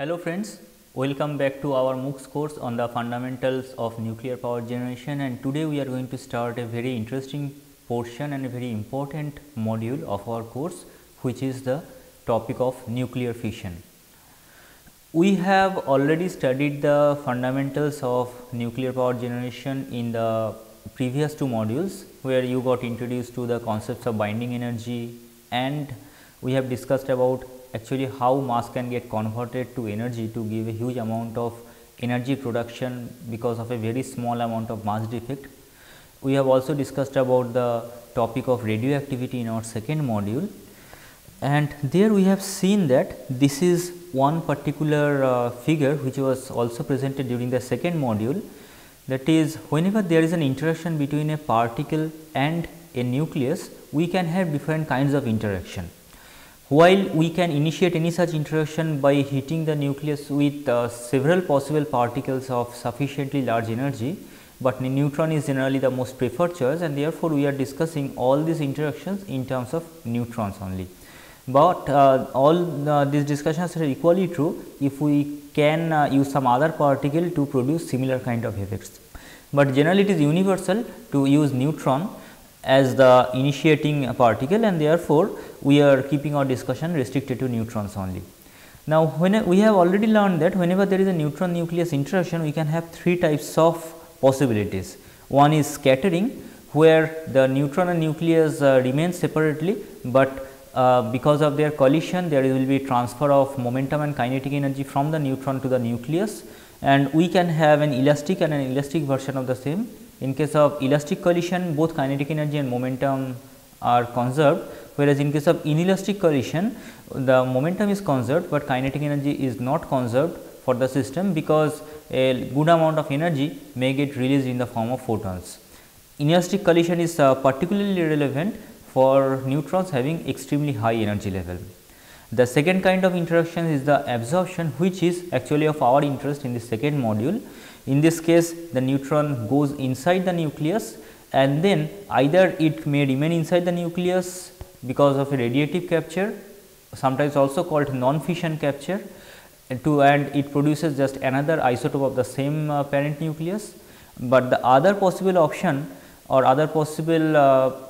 Hello friends, welcome back to our MOOCs course on the fundamentals of nuclear power generation, and today we are going to start a very interesting portion and a very important module of our course, which is the topic of nuclear fission. We have already studied the fundamentals of nuclear power generation in the previous two modules, where you got introduced to the concepts of binding energy, and we have discussed about actually how mass can get converted to energy to give a huge amount of energy production because of a very small amount of mass defect. We have also discussed about the topic of radioactivity in our second module, and there we have seen that this is one particular figure which was also presented during the second module, that is, whenever there is an interaction between a particle and a nucleus, we can have different kinds of interaction. While we can initiate any such interaction by hitting the nucleus with several possible particles of sufficiently large energy, but neutron is generally the most preferred choice, and therefore, we are discussing all these interactions in terms of neutrons only. But all these discussions are equally true if we can use some other particle to produce similar kind of effects, but generally it is universal to use neutron as the initiating particle, and therefore, we are keeping our discussion restricted to neutrons only. Now, when we have already learned that whenever there is a neutron nucleus interaction, we can have three types of possibilities. One is scattering, where the neutron and nucleus remain separately, but because of their collision there will be transfer of momentum and kinetic energy from the neutron to the nucleus, and we can have an elastic and an inelastic version of the same. In case of elastic collision, both kinetic energy and momentum are conserved, whereas in case of inelastic collision, the momentum is conserved, but kinetic energy is not conserved for the system, because a good amount of energy may get released in the form of photons. Inelastic collision is particularly relevant for neutrons having extremely high energy level. The second kind of interaction is the absorption, which is actually of our interest in the second module. In this case, the neutron goes inside the nucleus, and then either it may remain inside the nucleus because of a radiative capture, sometimes also called non-fission capture, and it produces just another isotope of the same parent nucleus. But the other possible option or other possible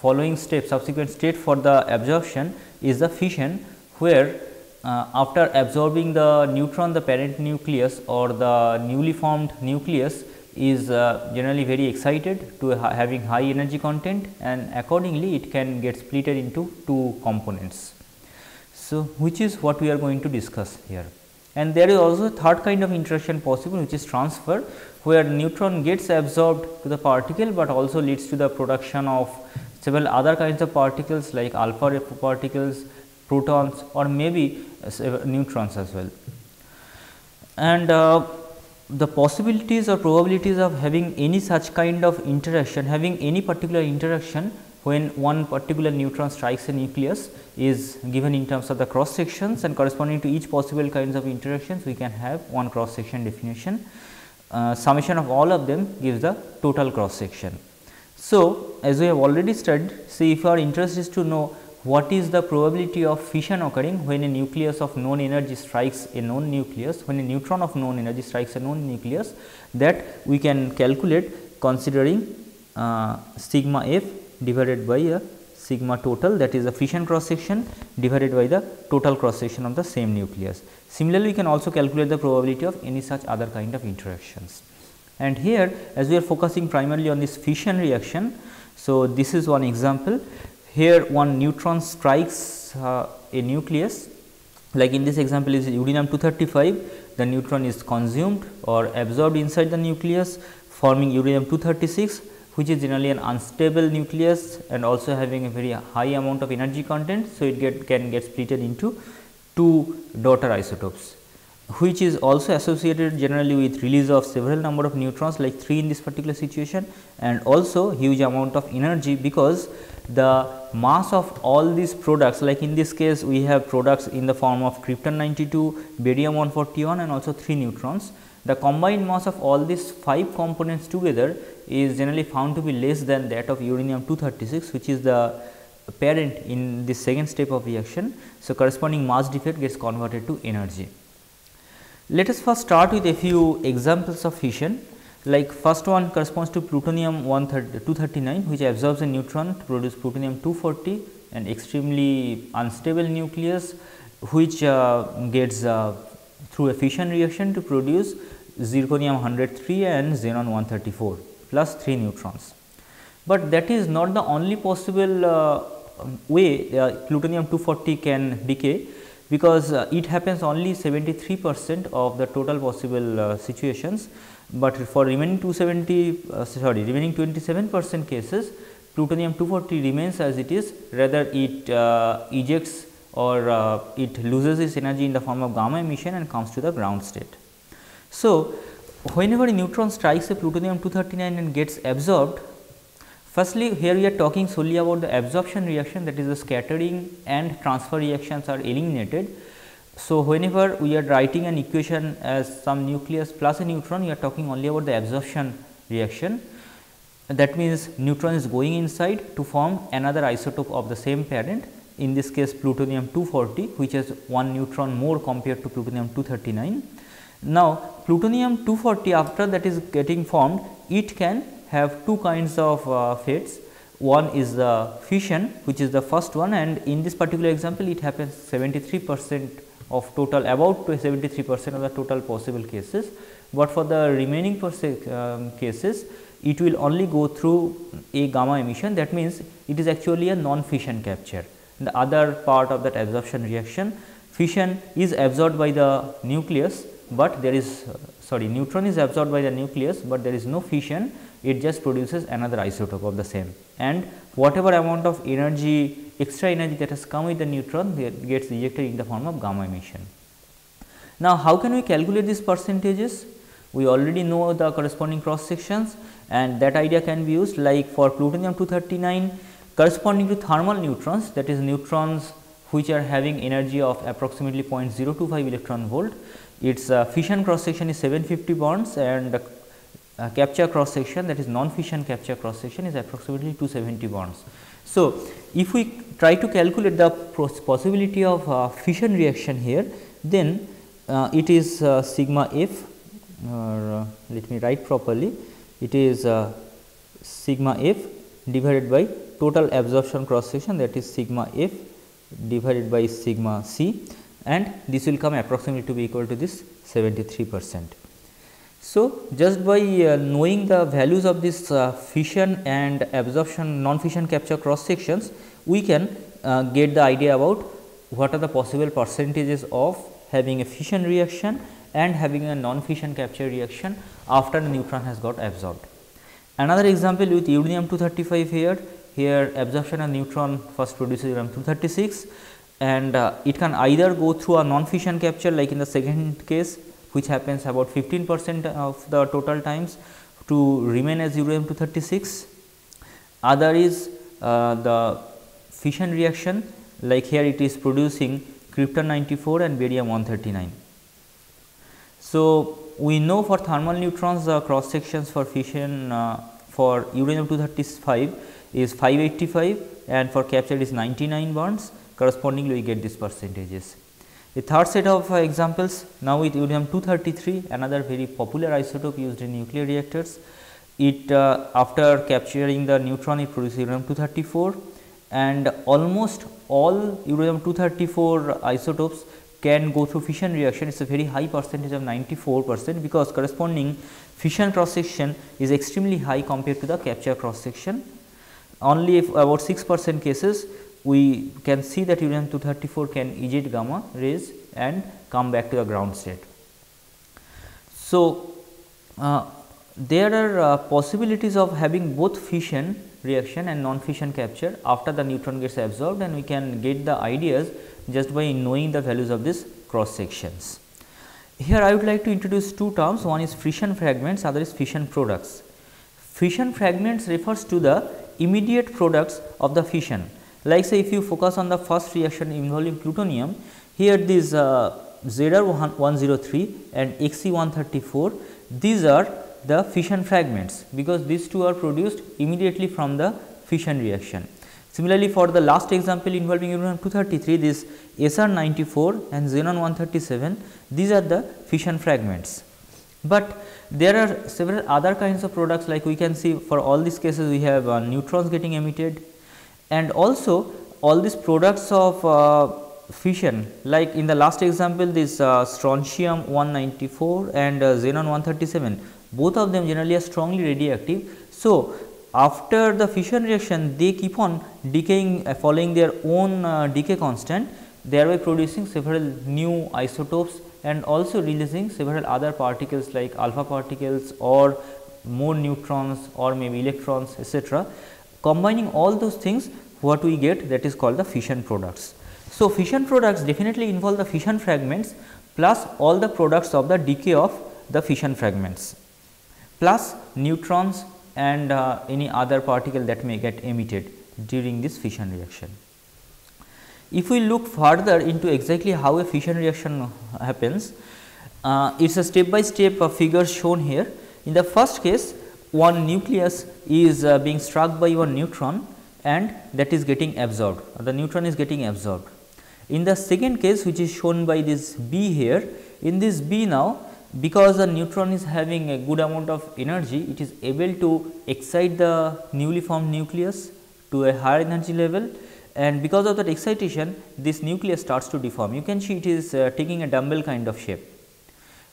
following step, subsequent state for the absorption is the fission, where after absorbing the neutron, the parent nucleus or the newly formed nucleus is generally very excited to having high energy content, and accordingly it can get splitted into two components. So, which is what we are going to discuss here. And there is also a third kind of interaction possible, which is transfer, where neutron gets absorbed to the particle, but also leads to the production of several other kinds of particles like alpha particles, protons, or maybe neutrons as well. And the possibilities or probabilities of having any such kind of interaction, having any particular interaction when one particular neutron strikes a nucleus, is given in terms of the cross sections, and corresponding to each possible kinds of interactions we can have one cross section definition. Summation of all of them gives the total cross section. So, as we have already studied, see, if our interest is to know what is the probability of fission occurring when a nucleus of known energy strikes a known nucleus, when a neutron of known energy strikes a known nucleus, that we can calculate considering sigma f divided by a sigma total, that is the fission cross section divided by the total cross section of the same nucleus. Similarly, we can also calculate the probability of any such other kind of interactions. And here, as we are focusing primarily on this fission reaction, so this is one example. Here one neutron strikes a nucleus, like in this example is uranium 235, the neutron is consumed or absorbed inside the nucleus, forming uranium 236, which is generally an unstable nucleus and also having a very high amount of energy content. So, it can get splitted into two daughter isotopes, which is also associated generally with release of several number of neutrons, like 3 in this particular situation, and also huge amount of energy, because the mass of all these products, like in this case we have products in the form of krypton 92, barium 141, and also 3 neutrons. The combined mass of all these 5 components together is generally found to be less than that of uranium 236, which is the parent in the second step of reaction. So, corresponding mass defect gets converted to energy. Let us first start with a few examples of fission. Like first one corresponds to plutonium 239, which absorbs a neutron to produce plutonium 240, an extremely unstable nucleus, which gets through a fission reaction to produce zirconium 103 and xenon 134 plus 3 neutrons. But that is not the only possible way plutonium 240 can decay, because it happens only 73% of the total possible situations, but for remaining 27% cases plutonium 240 remains as it is, rather it ejects or it loses its energy in the form of gamma emission and comes to the ground state. So, whenever a neutron strikes a plutonium 239 and gets absorbed, firstly here we are talking solely about the absorption reaction, that is the scattering and transfer reactions are eliminated. So, whenever we are writing an equation as some nucleus plus a neutron, we are talking only about the absorption reaction. That means, neutron is going inside to form another isotope of the same parent, in this case plutonium 240, which has one neutron more compared to plutonium 239. Now, plutonium 240 after that is getting formed, it can have two kinds of fates. One is the fission, which is the first one, and in this particular example it happens 73% of total, about 73% of the total possible cases, but for the remaining cases it will only go through a gamma emission. That means, it is actually a non-fission capture. The other part of that absorption reaction, fission is absorbed by the nucleus, but there is neutron is absorbed by the nucleus, but there is no fission, it just produces another isotope of the same, and whatever amount of energy, extra energy that has come with the neutron gets ejected in the form of gamma emission. Now, how can we calculate these percentages? We already know the corresponding cross sections, and that idea can be used, like for plutonium 239 corresponding to thermal neutrons, that is neutrons which are having energy of approximately 0.025 electron volt. Its fission cross section is 750 bonds, and the capture cross section, that is non-fission capture cross section, is approximately 270 bonds. So, if we try to calculate the possibility of fission reaction here, then it is sigma f, or let me write properly, it is sigma f divided by total absorption cross section, that is sigma f divided by sigma c, and this will come approximately to be equal to this 73%. So, just by knowing the values of this fission and absorption non-fission capture cross sections, we can get the idea about what are the possible percentages of having a fission reaction and having a non-fission capture reaction after the neutron has got absorbed. Another example with uranium 235 here absorption of neutron first produces uranium 236, and it can either go through a non-fission capture, like in the second case, which happens about 15% of the total times, to remain as uranium 236. Other is the fission reaction, like here it is producing krypton 94 and barium 139. So, we know for thermal neutrons the cross sections for fission for uranium 235 is 585, and for capture is 99 bonds. Correspondingly, we get these percentages. The third set of examples, now with uranium 233, another very popular isotope used in nuclear reactors. It after capturing the neutron, it produces uranium 234, and almost all uranium 234 isotopes can go through fission reaction. It is a very high percentage of 94%, because corresponding fission cross section is extremely high compared to the capture cross section. Only if about 6% cases we can see that uranium 234 can eject gamma rays and come back to the ground state. So, there are possibilities of having both fission reaction and non-fission capture after the neutron gets absorbed, and we can get the ideas just by knowing the values of these cross sections. Here I would like to introduce two terms, one is fission fragments, other is fission products. Fission fragments refers to the immediate products of the fission. Like say if you focus on the first reaction involving plutonium, here these ZR103 and Xc134, these are the fission fragments, because these two are produced immediately from the fission reaction. Similarly, for the last example involving uranium 233, this SR94 and xenon 137, these are the fission fragments. But there are several other kinds of products, like we can see for all these cases we have neutrons getting emitted, and also all these products of fission, like in the last example this strontium 194 and xenon 137, both of them generally are strongly radioactive. So, after the fission reaction they keep on decaying following their own decay constant, thereby producing several new isotopes and also releasing several other particles like alpha particles or more neutrons or maybe electrons, etc. Combining all those things, what we get, that is called the fission products. So, fission products definitely involve the fission fragments plus all the products of the decay of the fission fragments plus neutrons and any other particle that may get emitted during this fission reaction. If we look further into exactly how a fission reaction happens, it is a step by step figure shown here. In the first case, one nucleus is being struck by one neutron and that is getting absorbed, the neutron is getting absorbed. In the second case, which is shown by this B here, in this B now, because the neutron is having a good amount of energy, it is able to excite the newly formed nucleus to a higher energy level, and because of that excitation this nucleus starts to deform. You can see it is taking a dumbbell kind of shape.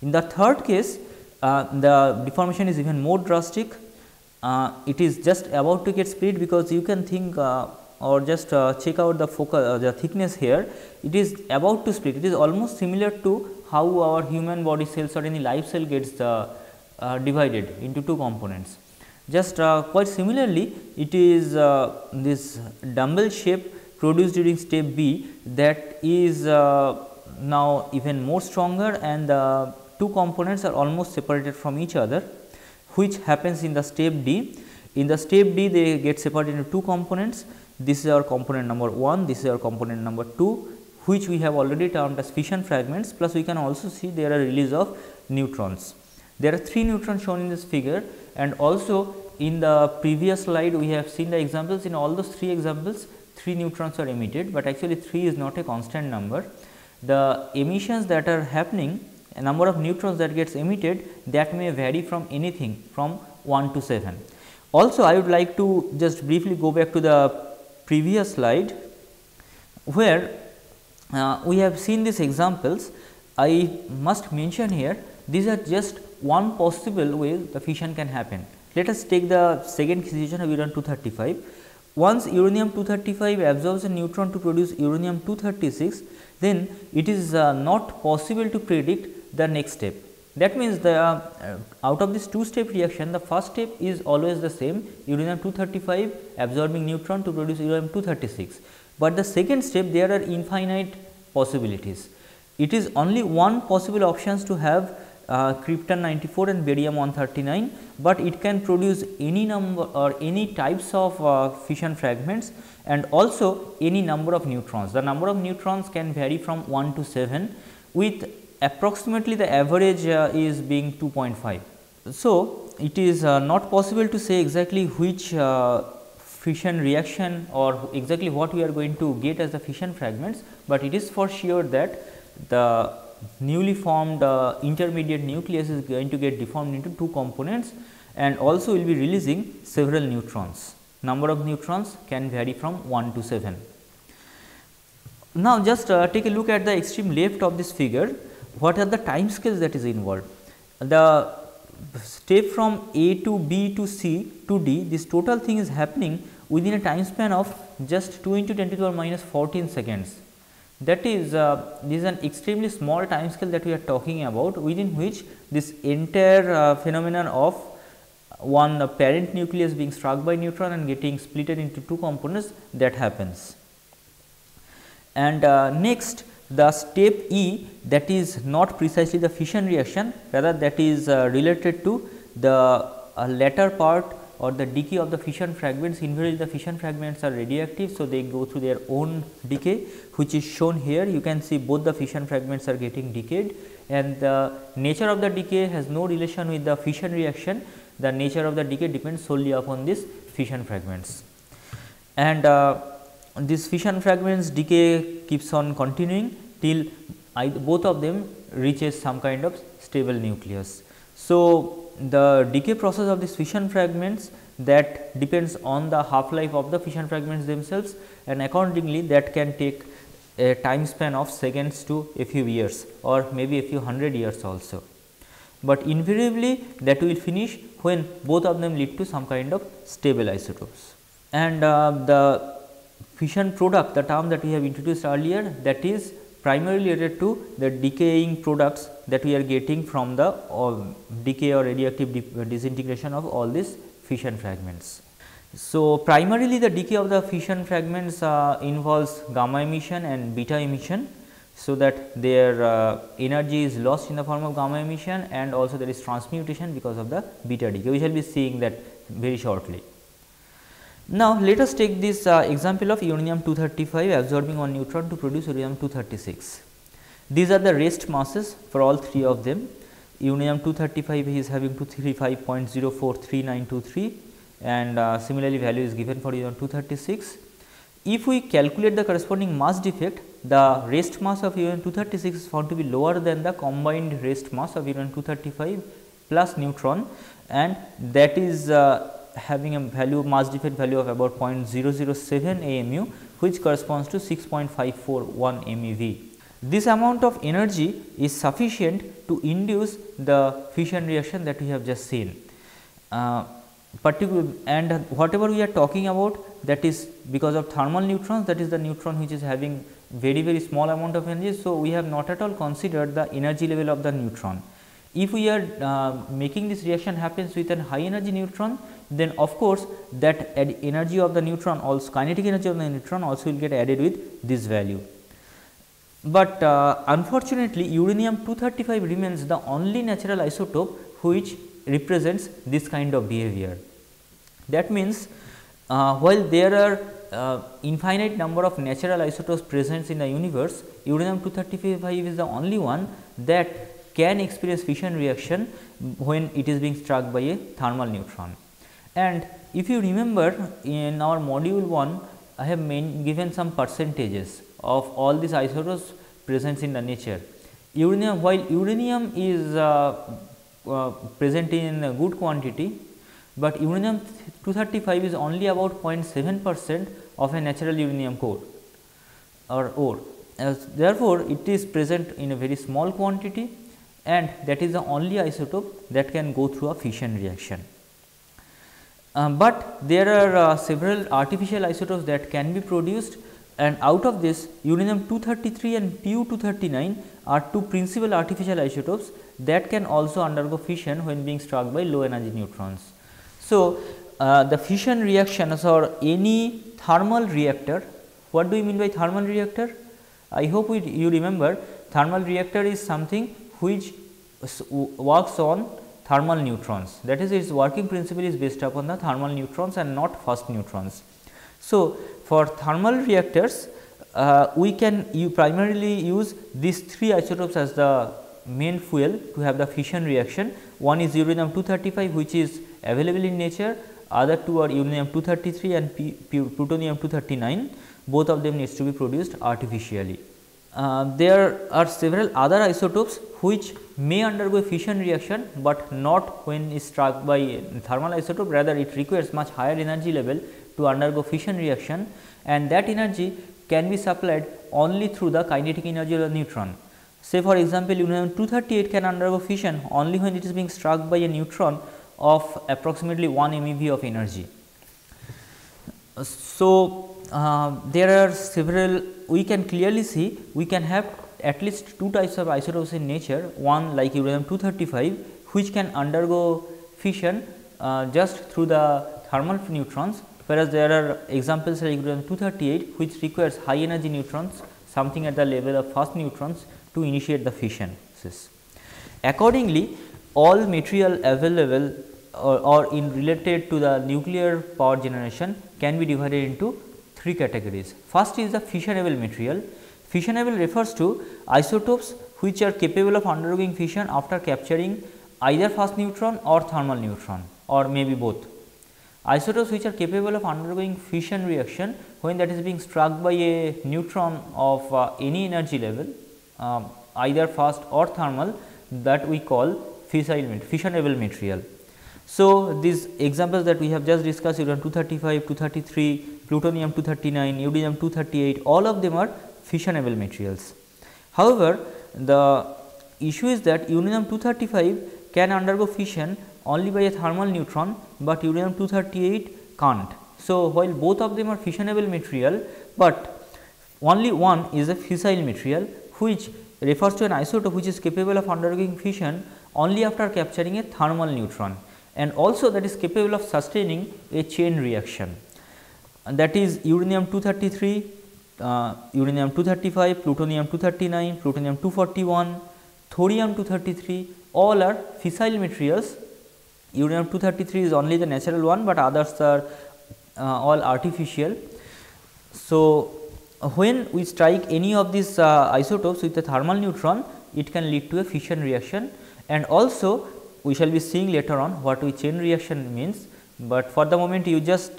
In the third case, the deformation is even more drastic. It is just about to get split, because you can think or just check out the focal the thickness here, it is about to split. It is almost similar to how our human body cells or any live cell gets divided into two components. Just quite similarly, it is this dumbbell shape produced during step B that is now even more stronger, and the two components are almost separated from each other, which happens in the step D. In the step D, they get separated into two components. This is our component number 1, this is our component number 2, which we have already termed as fission fragments, plus we can also see there are release of neutrons. There are 3 neutrons shown in this figure, and also in the previous slide we have seen the examples. In all those 3 examples, 3 neutrons are emitted, but actually 3 is not a constant number. The emissions that are happening, a number of neutrons that gets emitted, that may vary from anything from 1 to 7. Also, I would like to just briefly go back to the previous slide, where we have seen these examples. I must mention here, these are just one possible way the fission can happen. Let us take the second situation of uranium 235. Once uranium 235 absorbs a neutron to produce uranium 236, then it is not possible to predict the next step. That means, the out of this 2-step reaction, the first step is always the same, uranium 235 absorbing neutron to produce uranium 236, but the second step there are infinite possibilities. It is only one possible options to have krypton 94 and barium 139, but it can produce any number or any types of fission fragments, and also any number of neutrons. The number of neutrons can vary from 1 to 7, with approximately the average is being 2.5. So, it is not possible to say exactly which fission reaction or exactly what we are going to get as the fission fragments, but it is for sure that the newly formed intermediate nucleus is going to get deformed into 2 components, and also will be releasing several neutrons. Number of neutrons can vary from 1 to 7. Now, just take a look at the extreme left of this figure. What are the time scales that is involved? The step from A to B to C to D, this total thing is happening within a time span of just 2 into 10 to the power minus 14 seconds. That is, this is an extremely small time scale that we are talking about, within which this entire phenomenon of one parent nucleus being struck by neutron and getting splitted into 2 components, that happens. And next, the step E, that is not precisely the fission reaction, rather that is related to the latter part or the decay of the fission fragments. Invariably the fission fragments are radioactive, so they go through their own decay, which is shown here. You can see both the fission fragments are getting decayed, and the nature of the decay has no relation with the fission reaction. The nature of the decay depends solely upon these fission fragments. And this fission fragments decay keeps on continuing till both of them reaches some kind of stable nucleus. So, the decay process of these fission fragments that depends on the half life of the fission fragments themselves, and accordingly that can take a time span of seconds to a few years or maybe a few hundred years also. But invariably that will finish when both of them lead to some kind of stable isotopes. And the fission product, the term that we have introduced earlier, that is primarily related to the decaying products that we are getting from the decay or radioactive disintegration of all these fission fragments. So, primarily the decay of the fission fragments involves gamma emission and beta emission. So, that their energy is lost in the form of gamma emission, and also there is transmutation because of the beta decay. We shall be seeing that very shortly. Now, let us take this example of uranium 235 absorbing one neutron to produce uranium 236. These are the rest masses for all three of them. Uranium 235 is having 235.043923, and similarly value is given for uranium 236. If we calculate the corresponding mass defect, the rest mass of uranium 236 is found to be lower than the combined rest mass of uranium 235 plus neutron, and that is having a value, mass defect value of about 0.007 AMU, which corresponds to 6.541 MeV. This amount of energy is sufficient to induce the fission reaction that we have just seen. And whatever we are talking about, that is because of thermal neutrons, that is the neutron which is having very small amount of energy. So, we have not at all considered the energy level of the neutron. If we are making this reaction happens with a high energy neutron, then of course, that energy of the neutron, also kinetic energy of the neutron also will get added with this value. But unfortunately, uranium 235 remains the only natural isotope which represents this kind of behavior. That means, while there are infinite number of natural isotopes present in the universe, uranium 235 is the only one that can experience fission reaction when it is being struck by a thermal neutron. And if you remember, in our module 1, I have given some percentages of all these isotopes present in the nature. Uranium, while uranium is present in a good quantity, but uranium 235 is only about 0.7% of a natural uranium core or ore. Therefore, it is present in a very small quantity, and that is the only isotope that can go through a fission reaction. But there are several artificial isotopes that can be produced, and out of this uranium 233 and Pu 239 are two principal artificial isotopes that can also undergo fission when being struck by low energy neutrons. So, the fission reactions or any thermal reactor, what do you mean by thermal reactor? I hope you remember, thermal reactor is something which works on thermal neutrons, that is, its working principle is based upon the thermal neutrons and not fast neutrons. So, for thermal reactors, we can primarily use these three isotopes as the main fuel to have the fission reaction. One is uranium 235, which is available in nature, other two are uranium 233 and plutonium 239, both of them needs to be produced artificially. There are several other isotopes which may undergo fission reaction, but not when is struck by a thermal isotope, rather it requires much higher energy level to undergo fission reaction, and that energy can be supplied only through the kinetic energy of the neutron. Say for example, uranium 238 can undergo fission only when it is being struck by a neutron of approximately 1 MeV of energy. So, there are several, we can clearly see we can have at least two types of isotopes in nature, one like uranium 235 which can undergo fission just through the thermal neutrons, whereas there are examples like uranium 238 which requires high energy neutrons, something at the level of fast neutrons to initiate the fission. Accordingly, all material available or in related to the nuclear power generation can be divided into three categories. First is the fissionable material. Fissionable refers to isotopes which are capable of undergoing fission after capturing either fast neutron or thermal neutron or maybe both. Isotopes which are capable of undergoing fission reaction when that is being struck by a neutron of any energy level, either fast or thermal, that we call fissionable material. So, these examples that we have just discussed, uranium 235, 233, plutonium 239, uranium 238, all of them are fissionable materials. However, the issue is that uranium 235 can undergo fission only by a thermal neutron, but uranium 238 can't. So, while both of them are fissionable material, but only one is a fissile material, which refers to an isotope which is capable of undergoing fission only after capturing a thermal neutron, and also that is capable of sustaining a chain reaction, and that is uranium 233, uranium 235, plutonium 239, plutonium 241, thorium 233, all are fissile materials. Uranium 233 is only the natural one, but others are all artificial. So, when we strike any of these isotopes with a thermal neutron, it can lead to a fission reaction, and also we shall be seeing later on what a chain reaction means, but for the moment you just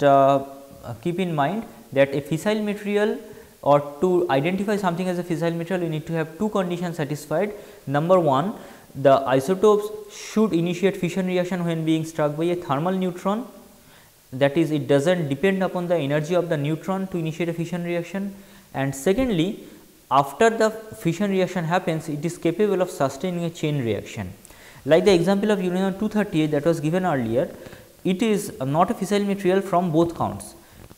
keep in mind that a fissile material, or to identify something as a fissile material, you need to have two conditions satisfied. Number one, the isotopes should initiate fission reaction when being struck by a thermal neutron, that is, it does not depend upon the energy of the neutron to initiate a fission reaction, and secondly, after the fission reaction happens, it is capable of sustaining a chain reaction. Like the example of uranium 238 that was given earlier, it is not a fissile material from both counts.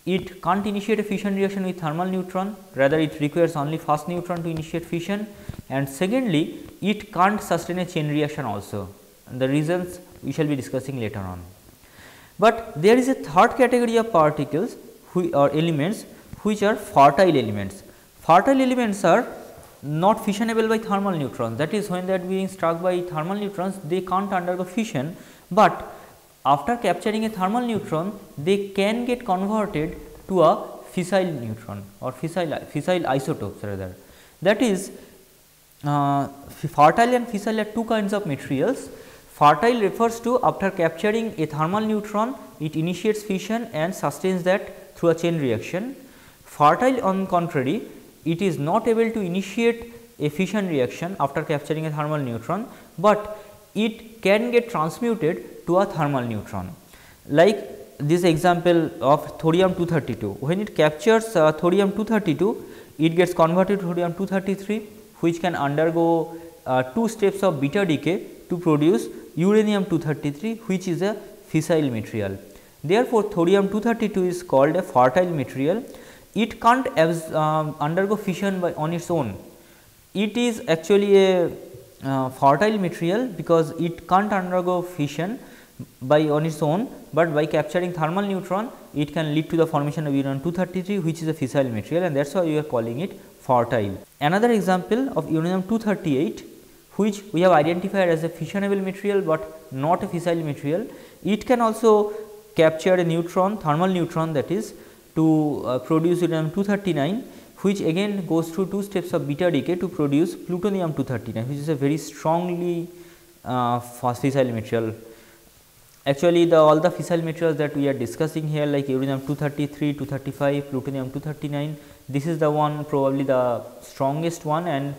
It can't initiate a fission reaction with thermal neutron, rather it requires only fast neutron to initiate fission, and secondly, it can't sustain a chain reaction also. The reasons we shall be discussing later on. But there is a third category of particles or elements which are fertile elements. Fertile elements are not fissionable by thermal neutrons, that is, when they are being struck by thermal neutrons, they can't undergo fission, but after capturing a thermal neutron, they can get converted to a fissile neutron or fissile isotopes rather. That is, fertile and fissile are two kinds of materials. Fertile refers to after capturing a thermal neutron, it initiates fission and sustains that through a chain reaction. Fertile on contrary, it is not able to initiate a fission reaction after capturing a thermal neutron, but it can get transmuted to a thermal neutron. Like this example of thorium 232, when it captures thorium 232, it gets converted to thorium 233, which can undergo 2 steps of beta decay to produce uranium 233, which is a fissile material. Therefore, thorium 232 is called a fertile material. It can't undergo fission on its own. It is actually a fertile material because it can't undergo fission on its own, but by capturing thermal neutron, it can lead to the formation of uranium 233, which is a fissile material, and that is why we are calling it fertile. Another example of uranium 238, which we have identified as a fissionable material, but not a fissile material. It can also capture a neutron, thermal neutron, that is, to produce uranium 239, which again goes through 2 steps of beta decay to produce plutonium 239, which is a very strongly fissile material. Actually, all the fissile materials that we are discussing here, like uranium 233, 235, plutonium 239, this is the one probably the strongest one and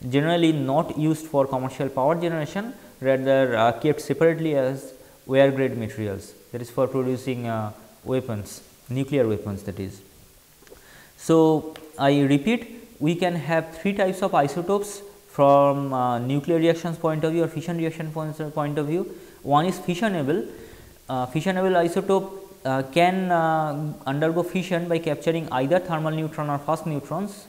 generally not used for commercial power generation, rather kept separately as wear grade materials, that is for producing weapons, nuclear weapons, that is. So, I repeat, we can have 3 types of isotopes from nuclear reactions point of view or fission reaction point of view. One is fissionable. Fissionable isotope can undergo fission by capturing either thermal neutron or fast neutrons.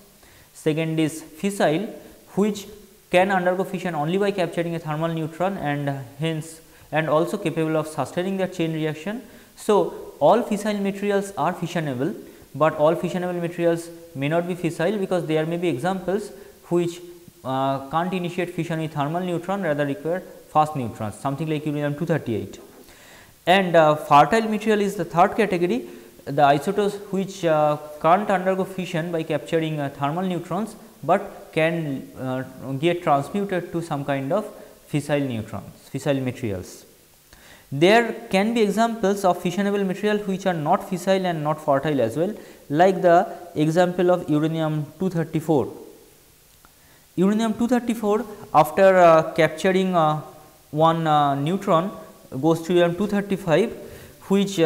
Second is fissile, which can undergo fission only by capturing a thermal neutron and hence and also capable of sustaining their chain reaction. So, all fissile materials are fissionable, but all fissionable materials may not be fissile because there may be examples which can't initiate fission with thermal neutron, rather require fast neutrons, something like uranium 238. And fertile material is the third category, the isotopes which can't undergo fission by capturing thermal neutrons, but can get transmuted to some kind of fissile neutrons, fissile materials. There can be examples of fissionable material which are not fissile and not fertile as well, like the example of uranium 234. Uranium 234, after capturing one neutron, goes to uranium 235, which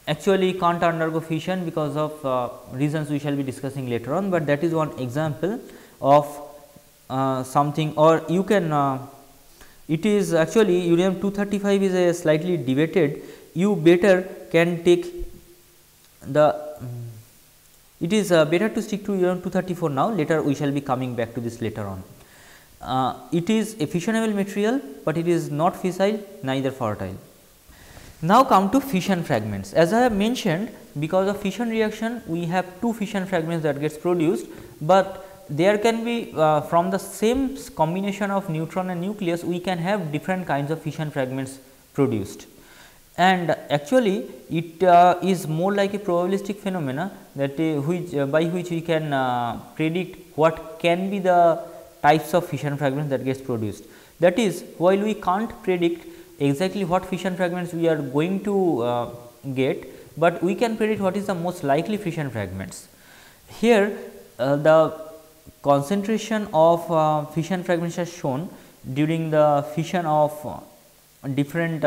actually can't undergo fission because of reasons we shall be discussing later on, but that is one example of something. Or you can it is actually uranium 235 is a slightly debated. You better can take the it is better to stick to uranium 234 now. Later we shall be coming back to this later on. It is a fissionable material, but it is not fissile, neither fertile. Now come to fission fragments. As I have mentioned, because of fission reaction we have two fission fragments that gets produced, but there can be from the same combination of neutron and nucleus we can have different kinds of fission fragments produced. And actually it is more like a probabilistic phenomena that by which we can predict what can be the types of fission fragments that gets produced. That is, while we can't predict exactly what fission fragments we are going to get, but we can predict what is the most likely fission fragments. Here the concentration of fission fragments are shown during the fission of different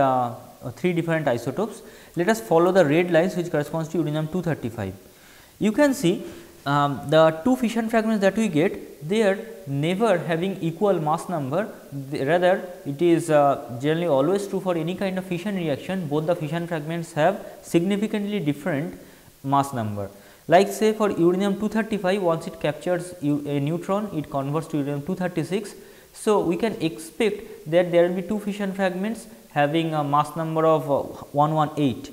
three different isotopes. Let us follow the red lines which corresponds to uranium 235. You can see the two fission fragments that we get, they are never having equal mass number, rather it is generally always true for any kind of fission reaction, both the fission fragments have significantly different mass number. Like say for uranium 235, once it captures a neutron, it converts to uranium 236. So, we can expect that there will be two fission fragments having a mass number of 118,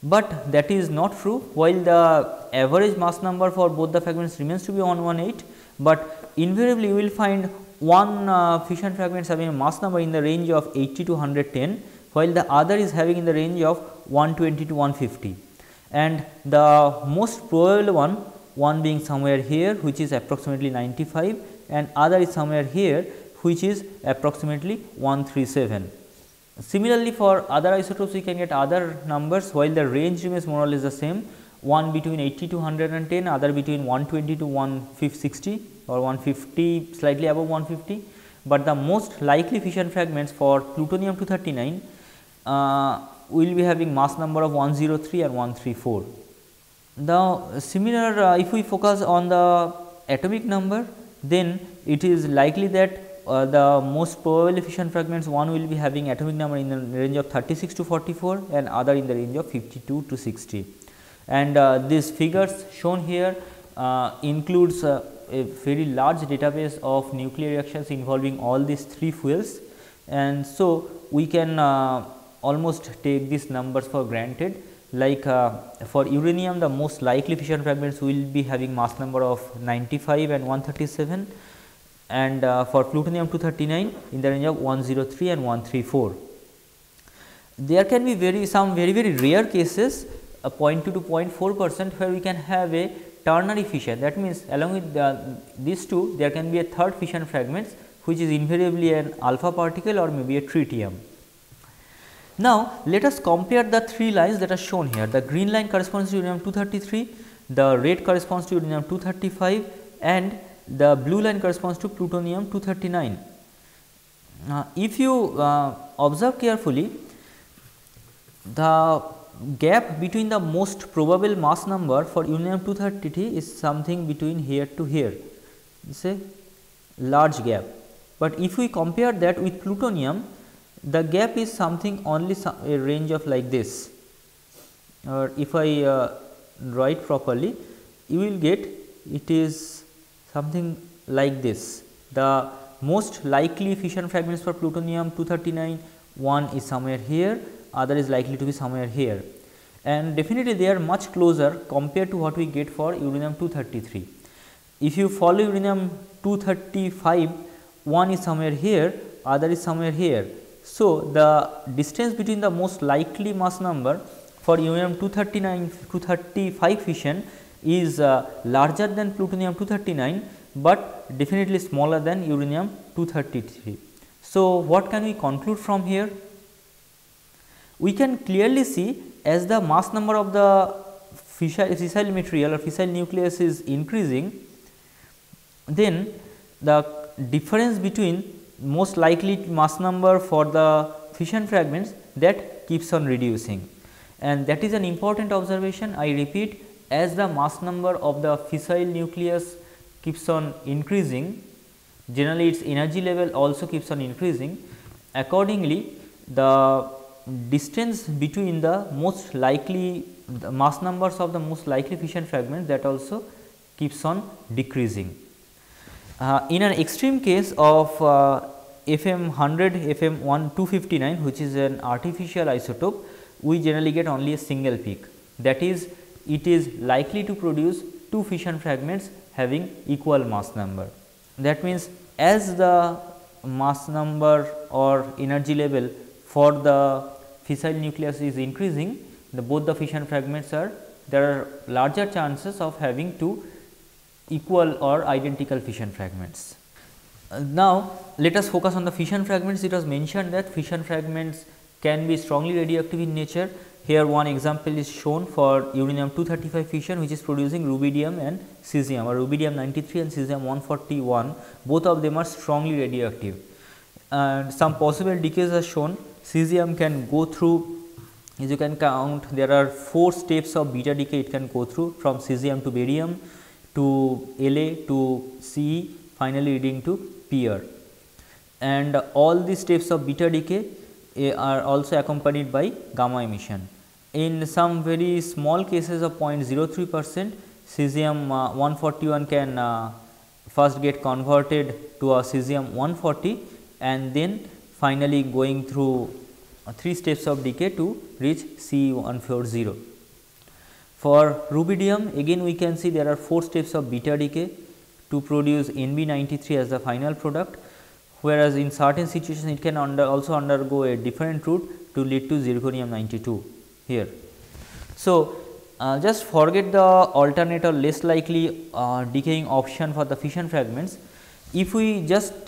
but that is not true. While the average mass number for both the fragments remains to be 118, but invariably you will find one fission fragments having a mass number in the range of 80 to 110, while the other is having in the range of 120 to 150. And the most probable one being somewhere here, which is approximately 95, and other is somewhere here, which is approximately 137. Similarly, for other isotopes we can get other numbers, while the range remains more or less the same, one between 80 to 110, other between 120 to 160 or 150, slightly above 150, but the most likely fission fragments for plutonium 239 will be having mass number of 103 and 134. The similar if we focus on the atomic number, then it is likely that the most probable fission fragments, one will be having atomic number in the range of 36 to 44 and other in the range of 52 to 60. And these figures shown here includes a very large database of nuclear reactions involving all these three fuels, and so we can almost take these numbers for granted. Like for uranium, the most likely fission fragments will be having mass number of 95 and 137, and for plutonium 239 in the range of 103 and 134. There can be some very rare cases, 0.2 to 0.4% where we can have a ternary fission. That means, along with these two, there can be a third fission fragments, which is invariably an alpha particle or maybe a tritium. Now, let us compare the three lines that are shown here. The green line corresponds to uranium 233, the red corresponds to uranium 235, and the blue line corresponds to plutonium 239. If you observe carefully, the gap between the most probable mass number for uranium 233 is something between here to here. It is a large gap, but if we compare that with plutonium, the gap is something only a range of like this, or if I write properly, you will get it is something like this. The most likely fission fragments for plutonium 239, one is somewhere here, other is likely to be somewhere here, and definitely they are much closer compared to what we get for uranium 233. If you follow uranium 235, one is somewhere here, other is somewhere here. So, the distance between the most likely mass number for uranium 235 fission is larger than plutonium 239, but definitely smaller than uranium 233. So, what can we conclude from here? we can clearly see as the mass number of the fissile material or fissile nucleus is increasing, then the difference between most likely mass number for the fission fragments, that keeps on reducing, and that is an important observation. I repeat, as the mass number of the fissile nucleus keeps on increasing, generally its energy level also keeps on increasing. Accordingly, the distance between the most likely, the mass numbers of the most likely fission fragments, that also keeps on decreasing. In an extreme case of FM 100, FM 259, which is an artificial isotope, we generally get only a single peak. That is, it is likely to produce two fission fragments having equal mass number. That means, as the mass number or energy level for the fissile nucleus is increasing, both the fission fragments are, there are larger chances of having two equal or identical fission fragments. Now, let us focus on the fission fragments. It was mentioned that fission fragments can be strongly radioactive in nature. Here one example is shown for uranium 235 fission, which is producing rubidium and cesium, or rubidium 93 and cesium 141, both of them are strongly radioactive. And some possible decays are shown. Cesium can go through, as you can count, there are 4 steps of beta decay it can go through, from cesium to barium to La to Ce, finally leading to Pr, and all these steps of beta decay are also accompanied by gamma emission. In some very small cases of 0.03%, cesium 141 can first get converted to a cesium 140 and then finally going through 3 steps of decay to reach Ce140. For rubidium, again we can see there are 4 steps of beta decay to produce Nb93 as the final product, whereas in certain situations it can also undergo a different route to lead to zirconium 92 here. So, just forget the alternate or less likely decaying option for the fission fragments. If we just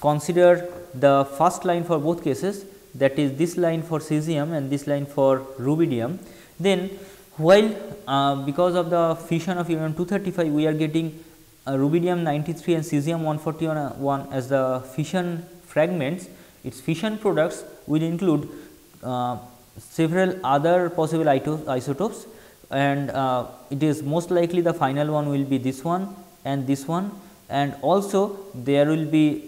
consider the first line for both cases, that is this line for cesium and this line for rubidium, then while because of the fission of uranium 235 we are getting rubidium 93 and cesium 141 as the fission fragments, its fission products will include several other possible isotopes, and it is most likely the final one will be this one, and also there will be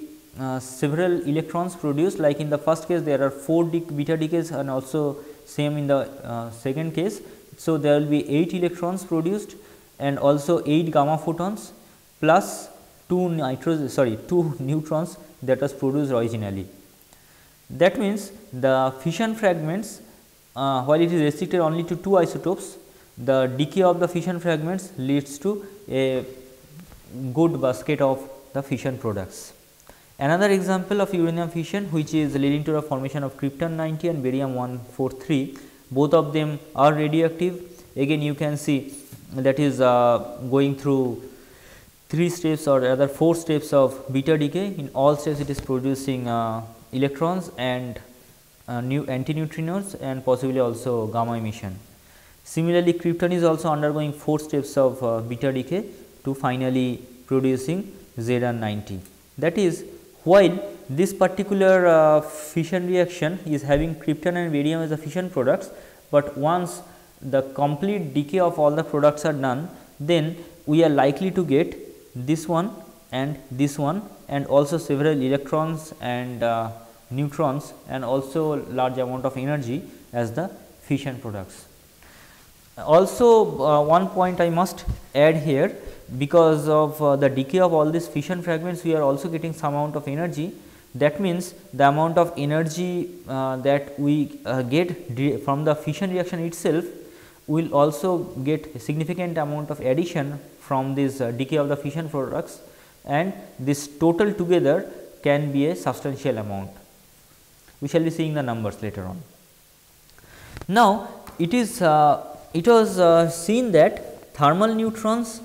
several electrons produced, like in the first case there are 4 beta decays and also same in the second case. So, there will be 8 electrons produced and also 8 gamma photons plus 2 neutrons that was produced originally. That means, the fission fragments, while it is restricted only to 2 isotopes, the decay of the fission fragments leads to a good basket of the fission products. Another example of uranium fission, which is leading to the formation of krypton 90 and barium 143, both of them are radioactive. Again you can see that is going through 3 steps or rather 4 steps of beta decay. In all steps it is producing electrons and new antineutrinos and possibly also gamma emission. Similarly, krypton is also undergoing 4 steps of beta decay to finally producing Zn90. That is, while this particular fission reaction is having krypton and barium as the fission products, but once the complete decay of all the products are done, then we are likely to get this one and also several electrons and neutrons and also large amount of energy as the fission products. Also one point I must add here, because of the decay of all these fission fragments we are also getting some amount of energy. That means, the amount of energy that we get from the fission reaction itself will also get a significant amount of addition from this decay of the fission products, and this total together can be a substantial amount. We shall be seeing the numbers later on. Now, it was seen that thermal neutrons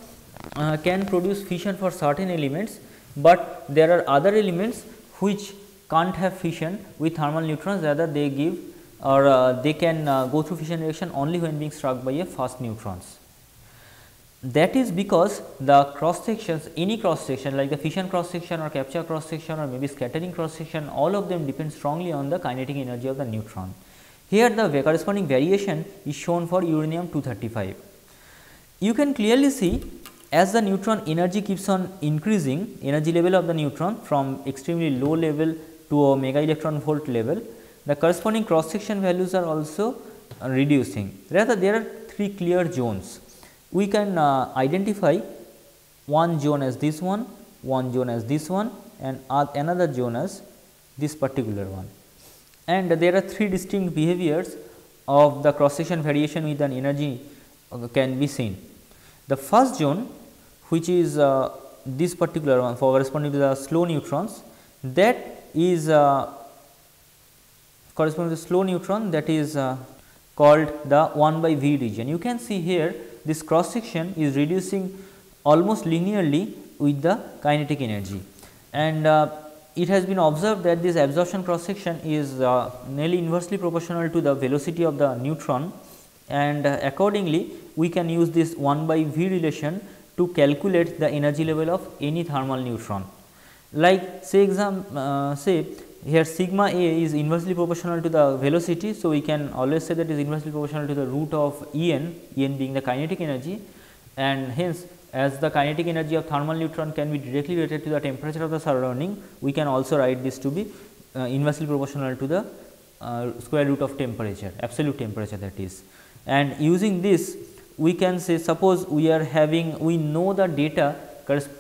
can produce fission for certain elements, but there are other elements which can't have fission with thermal neutrons, rather they give or they can go through fission reaction only when being struck by a fast neutrons. That is because the cross sections, any cross section like the fission cross section or capture cross section or maybe scattering cross section, all of them depend strongly on the kinetic energy of the neutron. Here the corresponding variation is shown for uranium 235. You can clearly see as the neutron energy keeps on increasing, energy level of the neutron from extremely low level to a mega electron volt level, the corresponding cross section values are also reducing. Rather, there are three clear zones. We can identify one zone as this one zone as this one, and another zone as this particular one. And there are three distinct behaviors of the cross section variation with an energy can be seen. The first zone, which is this particular one corresponding to the slow neutrons, that is corresponding to the slow neutron, that is called the 1 by V region. You can see here this cross section is reducing almost linearly with the kinetic energy, and it has been observed that this absorption cross section is nearly inversely proportional to the velocity of the neutron, and accordingly we can use this 1 by V relation to calculate the energy level of any thermal neutron. Like say here sigma A is inversely proportional to the velocity. So, we can always say that is inversely proportional to the root of En being the kinetic energy, and hence as the kinetic energy of thermal neutron can be directly related to the temperature of the surrounding, we can also write this to be inversely proportional to the square root of temperature, absolute temperature that is. And using this we can say, suppose we know the data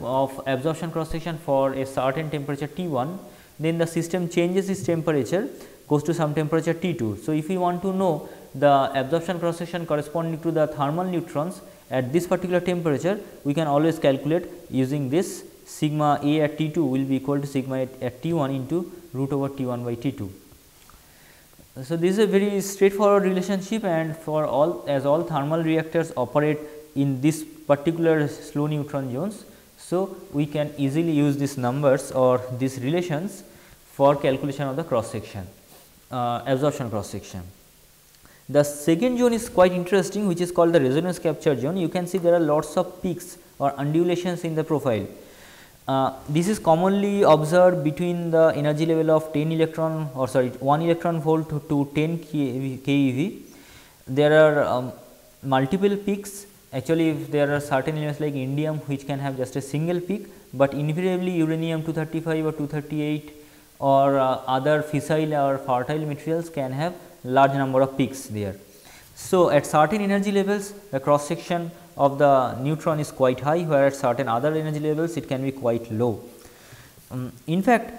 of absorption cross section for a certain temperature T1, then the system changes its temperature, goes to some temperature T2. So, if we want to know the absorption cross section corresponding to the thermal neutrons at this particular temperature, we can always calculate using this sigma A at T2 will be equal to sigma at T1 into root over T1 by T2. So, this is a very straightforward relationship, and for all thermal reactors operate in this particular slow neutron zones. So, we can easily use these numbers or these relations for calculation of the cross section, absorption cross section. The second zone is quite interesting, which is called the resonance capture zone. You can see there are lots of peaks or undulations in the profile. This is commonly observed between the energy level of 1 electron volt to 10 keV. There are multiple peaks. Actually, if there are certain elements like indium which can have just a single peak, but invariably uranium 235 or 238 or other fissile or fertile materials can have large number of peaks there. So, at certain energy levels the cross section of the neutron is quite high, where at certain other energy levels it can be quite low. In fact,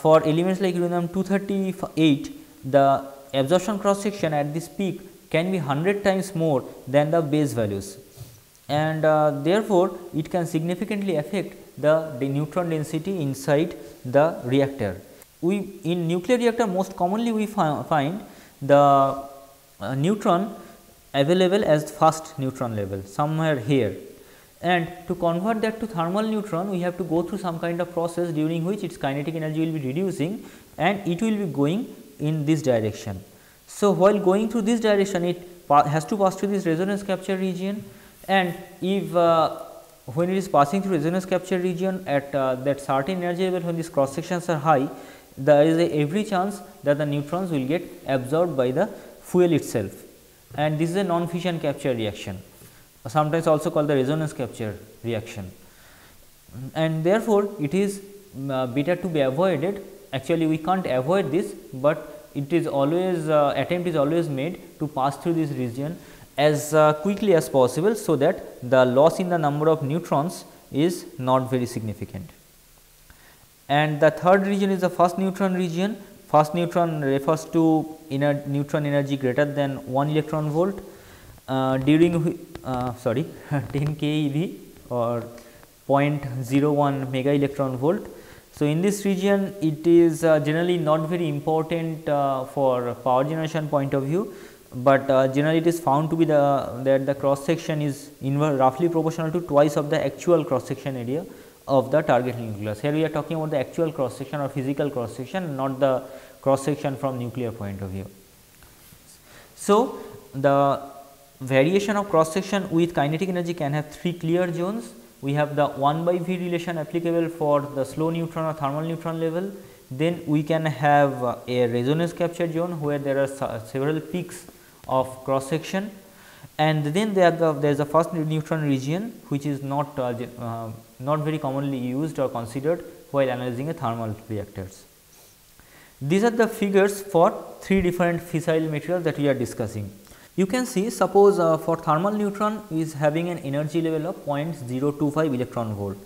for elements like uranium 238, the absorption cross section at this peak can be 100 times more than the base values, and therefore, it can significantly affect the neutron density inside the reactor. In nuclear reactor most commonly we find the neutron available as fast neutron level somewhere here, and to convert that to thermal neutron we have to go through some kind of process during which its kinetic energy will be reducing and it will be going in this direction. So, while going through this direction it has to pass through this resonance capture region, and if when it is passing through resonance capture region at that certain energy level, when these cross sections are high, there is every chance that the neutrons will get absorbed by the fuel itself, and this is a non-fission capture reaction, sometimes also called the resonance capture reaction, and therefore, it is better to be avoided. Actually, we can't avoid this, but it is always attempt is always made to pass through this region as quickly as possible, so that the loss in the number of neutrons is not very significant. And the third region is the fast neutron region. Fast neutron refers to neutron energy greater than 1 electron volt during 10 keV or 0.01 mega electron volt. So, in this region it is generally not very important for power generation point of view, but generally it is found to be that the cross section is roughly proportional to twice of the actual cross section area of the target nucleus. Here we are talking about the actual cross section or physical cross section, not the cross section from nuclear point of view. So, the variation of cross section with kinetic energy can have 3 clear zones. We have the 1 by V relation applicable for the slow neutron or thermal neutron level. Then we can have a resonance capture zone where there are several peaks of cross section, and then there is a first neutron region which is not very commonly used or considered while analyzing a thermal reactors. These are the figures for 3 different fissile materials that we are discussing. You can see, suppose for thermal neutron is having an energy level of 0.025 electron volt.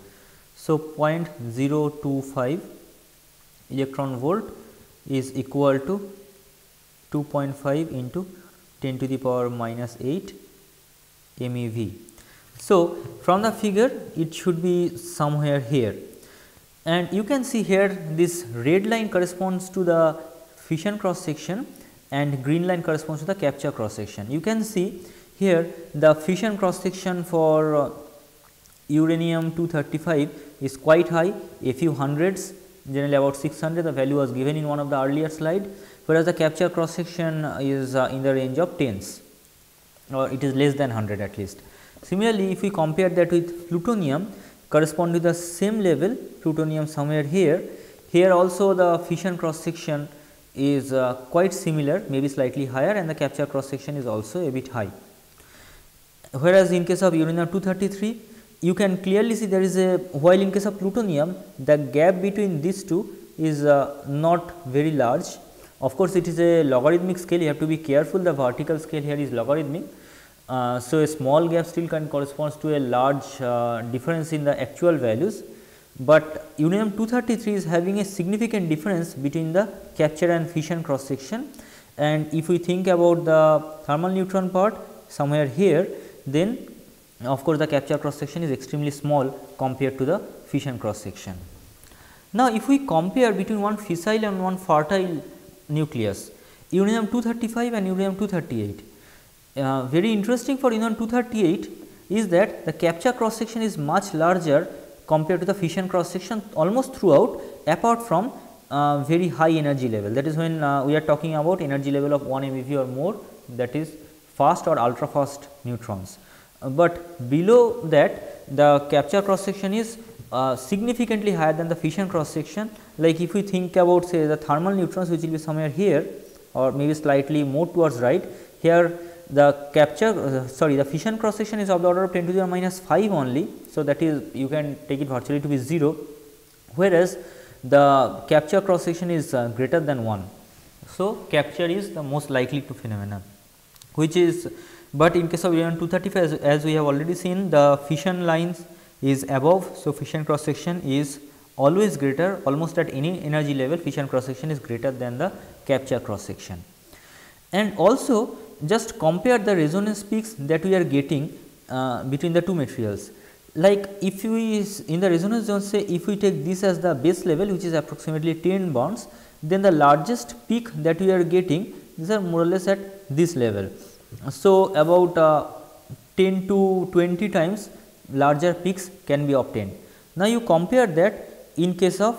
So, 0.025 electron volt is equal to 2.5 into 10 to the power minus 8 MeV. So, from the figure it should be somewhere here, and you can see here this red line corresponds to the fission cross section and green line corresponds to the capture cross section. You can see here the fission cross section for uranium 235 is quite high, a few hundreds, generally about 600, the value was given in one of the earlier slide, whereas the capture cross section is in the range of tens, or it is less than 100 at least. Similarly, if we compare that with plutonium corresponding to the same level, plutonium somewhere here, here also the fission cross section is quite similar, maybe slightly higher, and the capture cross section is also a bit high. Whereas in case of uranium 233, you can clearly see there is a, while in case of plutonium the gap between these two is not very large. Of course, it is a logarithmic scale, you have to be careful, the vertical scale here is logarithmic. So, a small gap still can corresponds to a large difference in the actual values, but uranium 233 is having a significant difference between the capture and fission cross section, and if we think about the thermal neutron part somewhere here, then of course, the capture cross section is extremely small compared to the fission cross section. Now, if we compare between one fissile and one fertile nucleus, uranium 235 and uranium 238, very interesting for uranium 238 is that the capture cross section is much larger compared to the fission cross section almost throughout, apart from very high energy level, that is when we are talking about energy level of 1 MeV or more, that is fast or ultra fast neutrons. But below that the capture cross section is significantly higher than the fission cross section. Like if we think about say the thermal neutrons, which will be somewhere here or maybe slightly more towards right, here the capture the fission cross section is of the order of 10 to the power minus 5 only. So, that is you can take it virtually to be 0, whereas the capture cross section is greater than 1. So, capture is the most likely to phenomenon, which is, but in case of uranium 235 as we have already seen, the fission lines is above. So, fission cross section is always greater, almost at any energy level fission cross section is greater than the capture cross section. And also just compare the resonance peaks that we are getting between the two materials. Like if we in the resonance zone, say if we take this as the base level, which is approximately 10 bonds, then the largest peak that we are getting, these are more or less at this level. So, about 10 to 20 times larger peaks can be obtained. Now, you compare that in case of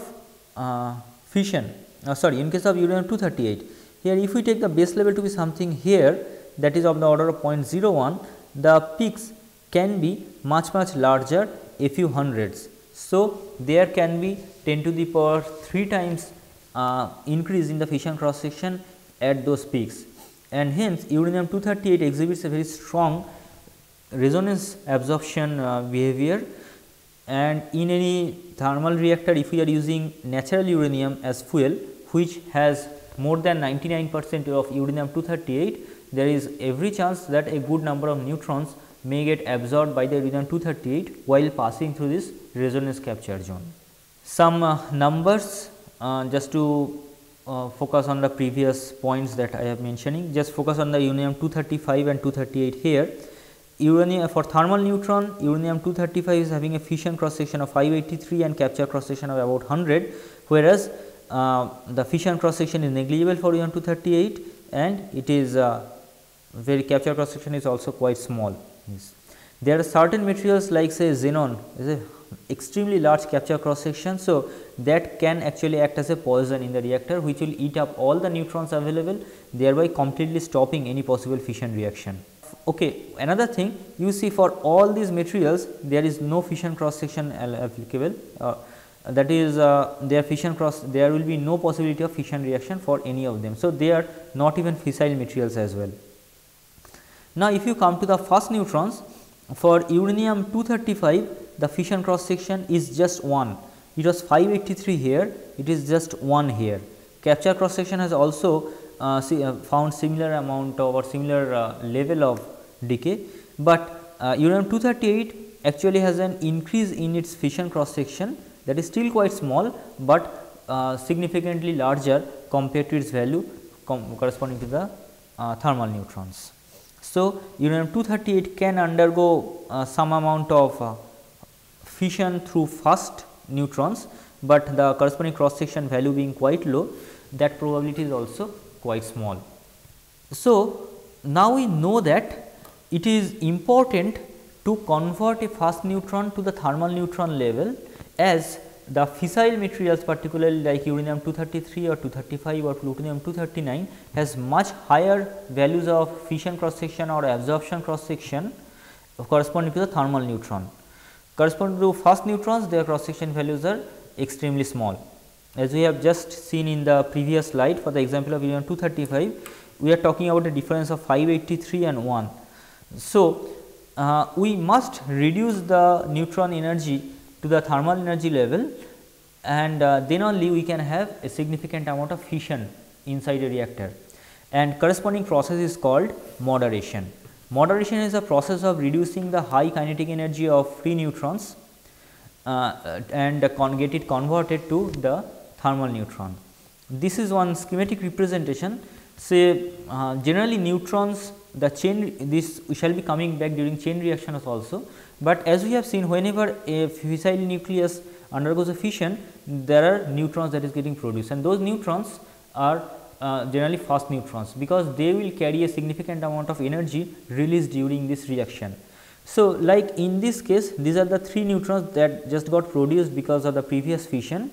fission, in case of uranium 238. Here if we take the base level to be something here, that is of the order of 0.01, the peaks can be much larger, a few hundreds. So, there can be 10 to the power 3 times increase in the fission cross section at those peaks, and hence uranium 238 exhibits a very strong resonance absorption behavior. And in any thermal reactor, if we are using natural uranium as fuel, which has more than 99% of uranium 238, there is every chance that a good number of neutrons may get absorbed by the uranium 238 while passing through this resonance capture zone. Some numbers just to focus on the previous points that I have mentioning, just focus on the uranium 235 and 238 here. Uranium for thermal neutron, uranium 235 is having a fission cross section of 583 and capture cross section of about 100, whereas the fission cross section is negligible for uranium 238 and it is very capture cross section is also quite small. Yes. There are certain materials like say xenon is a extremely large capture cross section. So, that can actually act as a poison in the reactor, which will eat up all the neutrons available, thereby completely stopping any possible fission reaction. Okay, another thing, you see, for all these materials there is no fission cross section applicable, that is there will be no possibility of fission reaction for any of them. So, they are not even fissile materials as well. Now, if you come to the first neutrons, for uranium 235 the fission cross section is just 1. It was 583 here, it is just 1 here. Capture cross section has also found similar amount or similar level of decay, but uranium 238 actually has an increase in its fission cross section, that is still quite small, but significantly larger compared to its value corresponding to the thermal neutrons. So, uranium 238 can undergo some amount of fission through first neutrons, but the corresponding cross section value being quite low, that probability is also quite small. So, now we know that it is important to convert a fast neutron to the thermal neutron level, as the fissile materials, particularly like uranium 233 or 235 or plutonium 239, has much higher values of fission cross section or absorption cross section corresponding to the thermal neutron. Corresponding to fast neutrons, their cross section values are extremely small. As we have just seen in the previous slide, for the example of uranium 235, we are talking about a difference of 583 and 1. So, we must reduce the neutron energy to the thermal energy level, and then only we can have a significant amount of fission inside a reactor, and corresponding process is called moderation. Moderation is a process of reducing the high kinetic energy of free neutrons and get it converted to the thermal neutron. This is one schematic representation. Say generally neutrons, the chain, this we shall be coming back during chain reactions also, but as we have seen, whenever a fissile nucleus undergoes a fission, there are neutrons that is getting produced, and those neutrons are generally fast neutrons, because they will carry a significant amount of energy released during this reaction. So, like in this case, these are the 3 neutrons that just got produced because of the previous fission.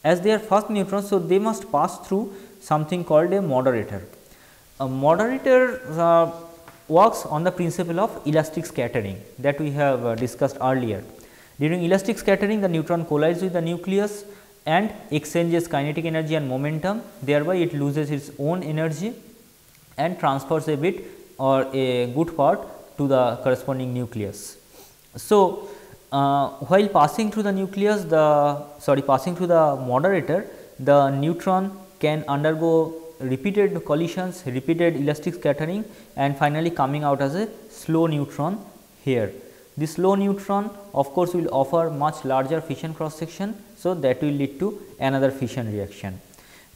As they are fast neutrons, so they must pass through something called a moderator. A moderator works on the principle of elastic scattering that we have discussed earlier. During elastic scattering, the neutron collides with the nucleus and exchanges kinetic energy and momentum, thereby it loses its own energy and transfers a bit or a good part to the corresponding nucleus. So, while passing through the nucleus, passing through the moderator, the neutron can undergo repeated collisions, repeated elastic scattering, and finally coming out as a slow neutron here. This slow neutron of course will offer much larger fission cross section, so that will lead to another fission reaction.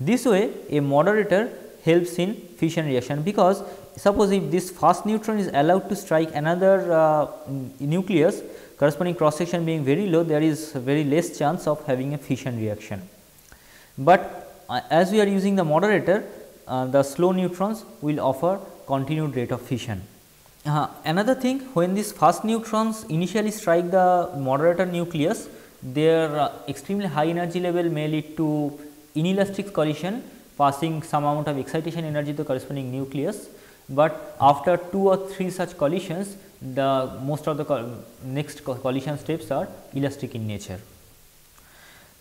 This way a moderator helps in fission reaction, because suppose if this fast neutron is allowed to strike another nucleus, corresponding cross section being very low, there is very less chance of having a fission reaction. But as we are using the moderator, the slow neutrons will offer continued rate of fission. Another thing, when these fast neutrons initially strike the moderator nucleus, their extremely high energy level may lead to inelastic collision, passing some amount of excitation energy to the corresponding nucleus. But after 2 or 3 such collisions, the most of the next collision steps are elastic in nature.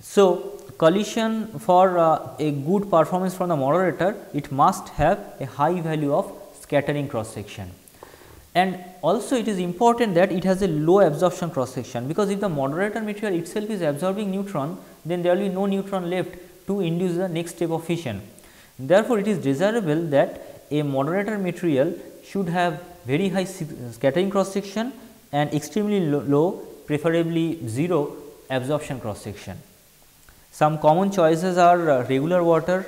So, collision for a good performance from the moderator, it must have a high value of scattering cross section. And also it is important that it has a low absorption cross section, because if the moderator material itself is absorbing neutron, then there will be no neutron left to induce the next step of fission. Therefore, it is desirable that a moderator material should have very high scattering cross section and extremely low, preferably 0 absorption cross section. Some common choices are regular water,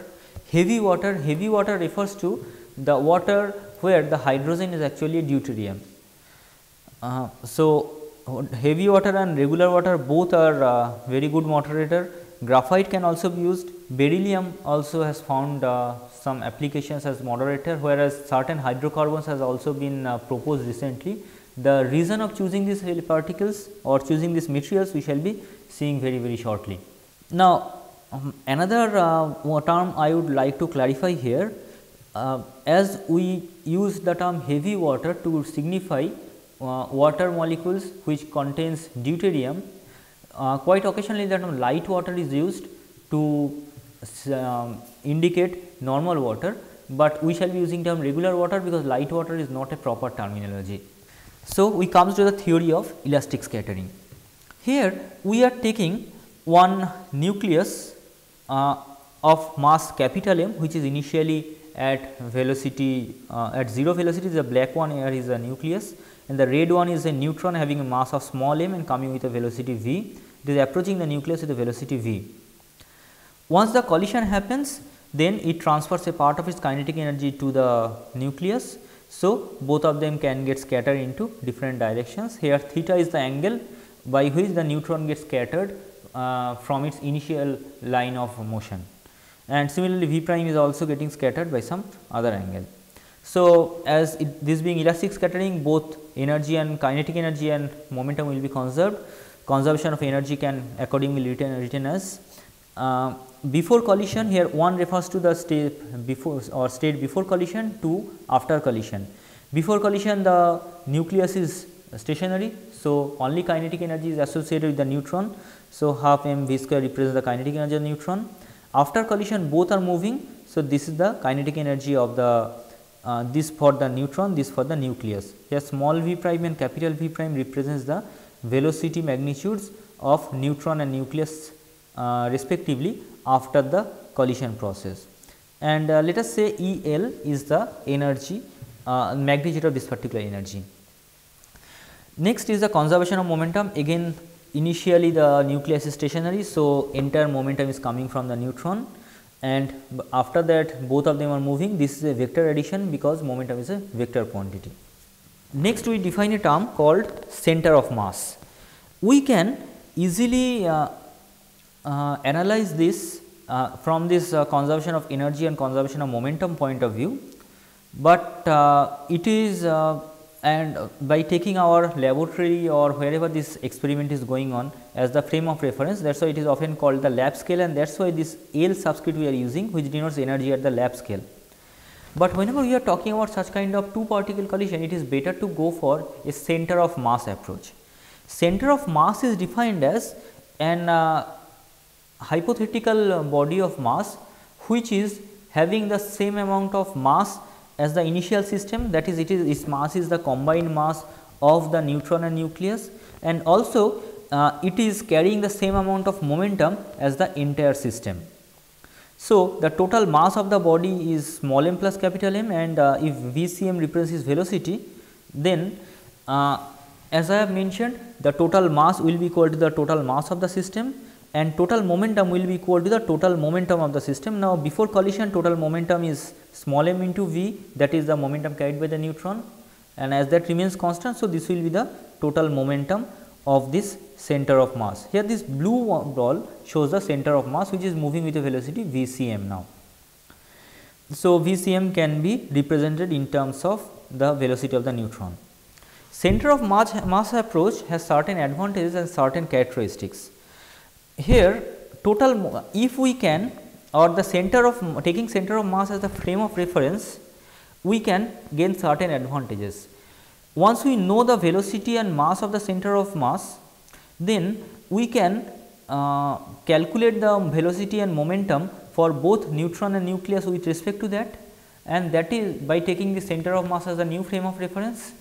heavy water. Heavy water refers to the water where the hydrogen is actually deuterium. So, heavy water and regular water both are very good moderator. Graphite can also be used. Beryllium also has found some applications as moderator, whereas certain hydrocarbons has also been proposed recently, The reason of choosing these particles or choosing these materials we shall be seeing very shortly. Now, another term I would like to clarify here, as we use the term heavy water to signify water molecules which contains deuterium, quite occasionally the term light water is used to indicate normal water, but we shall be using term regular water because light water is not a proper terminology. So, we comes to the theory of elastic scattering. Here we are taking one nucleus of mass capital M, which is initially at velocity at 0 velocity. The black one here is a nucleus and the red one is a neutron having a mass of small m and coming with a velocity v. It is approaching the nucleus with a velocity v. Once the collision happens, then it transfers a part of its kinetic energy to the nucleus. So, both of them can get scattered into different directions. Here theta is the angle by which the neutron gets scattered from its initial line of motion, and similarly v prime is also getting scattered by some other angle. So, as this being elastic scattering, both energy and kinetic energy and momentum will be conserved. Conservation of energy can accordingly be written as before collision. Here 1 refers to the state before or state before collision, 2 after collision. Before collision the nucleus is stationary, so only kinetic energy is associated with the neutron. So, half m v square represents the kinetic energy of the neutron. After collision both are moving, so this is the kinetic energy of the this for the neutron, this for the nucleus. Here small v prime and capital V prime represents the velocity magnitudes of neutron and nucleus respectively after the collision process, and let us say E L is the energy magnitude of this particular energy. Next is the conservation of momentum. Again initially the nucleus is stationary, so entire momentum is coming from the neutron, and after that both of them are moving. This is a vector addition because momentum is a vector quantity. Next we define a term called center of mass. We can easily analyze this from this conservation of energy and conservation of momentum point of view, but it is and by taking our laboratory or wherever this experiment is going on as the frame of reference, that is why it is often called the lab scale, and that is why this L subscript we are using, which denotes energy at the lab scale. But whenever we are talking about such kind of two particle collision, it is better to go for a center of mass approach. Center of mass is defined as an hypothetical body of mass which is having the same amount of mass as the initial system, that is its mass is the combined mass of the neutron and nucleus, and also it is carrying the same amount of momentum as the entire system. So, the total mass of the body is small m plus capital M, and if Vcm represents velocity, then as I have mentioned, the total mass will be equal to the total mass of the system and total momentum will be equal to the total momentum of the system. Now, before collision total momentum is small m into v, that is the momentum carried by the neutron, and as that remains constant. So, this will be the total momentum of this center of mass. Here this blue ball shows the center of mass which is moving with a velocity Vcm now. So, Vcm can be represented in terms of the velocity of the neutron. Center of mass approach has certain advantages and certain characteristics. Here total, if we can, or the center of taking center of mass as the frame of reference, we can gain certain advantages. Once we know the velocity and mass of the center of mass, then we can calculate the velocity and momentum for both neutron and nucleus with respect to that, and that is by taking the center of mass as a new frame of reference.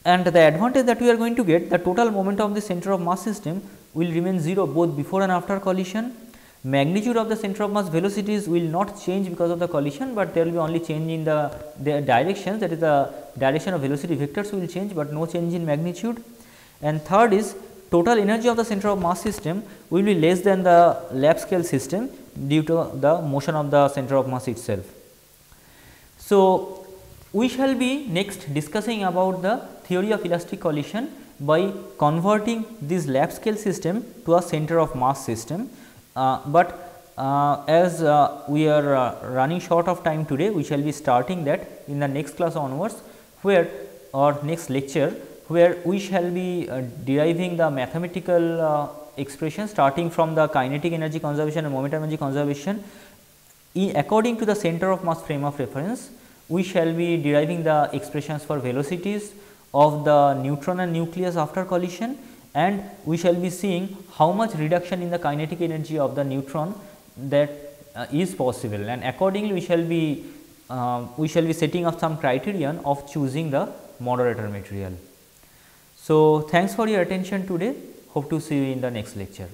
And the advantage that we are going to get, the total momentum of the center of mass system will remain 0 both before and after collision. Magnitude of the center of mass velocities will not change because of the collision, but there will be only change in the directions, that is the direction of velocity vectors will change, but no change in magnitude. And third is total energy of the center of mass system will be less than the lab scale system due to the motion of the center of mass itself. So, we shall be next discussing about the theory of elastic collision by converting this lab scale system to a center of mass system. As we are running short of time today, we shall be starting that in the next class onwards, where or next lecture, where we shall be deriving the mathematical expression starting from the kinetic energy conservation and momentum energy conservation. According to the center of mass frame of reference, we shall be deriving the expressions for velocities of the neutron and nucleus after collision, and we shall be seeing how much reduction in the kinetic energy of the neutron that is possible, and accordingly we shall be setting up some criterion of choosing the moderator material. So, thanks for your attention today. Hope to see you in the next lecture.